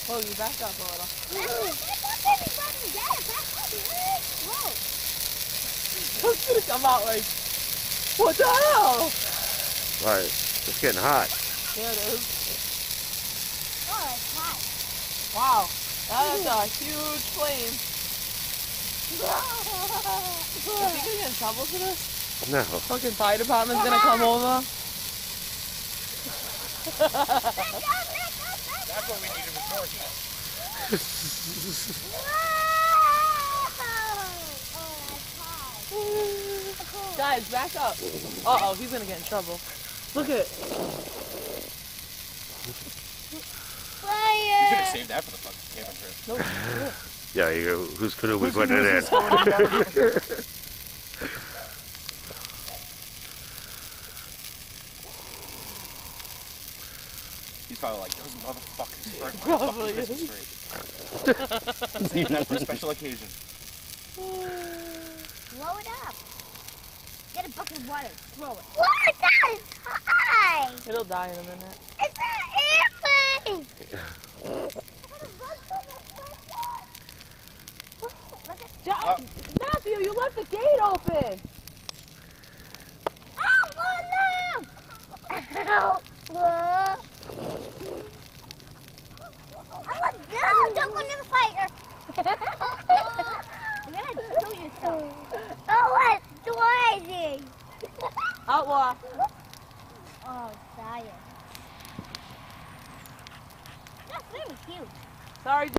Whoa, you back up a little. It's gonna come out like, what the hell? Right, it's getting hot. Yeah, it is. Oh, it's hot. Wow, that is a huge flame. Is he gonna get in trouble for this? No. Fucking fire department's gonna come over. That's what we need to report. Guys, back up. Uh-oh, he's gonna get in trouble. Look at it. You should have saved that for the fucking camping trip. Nope. Yeah, you go, whose canoe we putting it in? He's probably like, those motherfuckers burnt my Probably fucking is. Christmas tree. For a special occasion. Blow it up. Get a bucket of water. Throw it. What? That is high. It'll die in a minute. It's an airplane. Matthew, you left the gate open. Oh, no. Help. Don't go near the fire. You're gonna kill yourself. Oh, what's noisy? Outlaw. Oh, science. That's really cute. Sorry.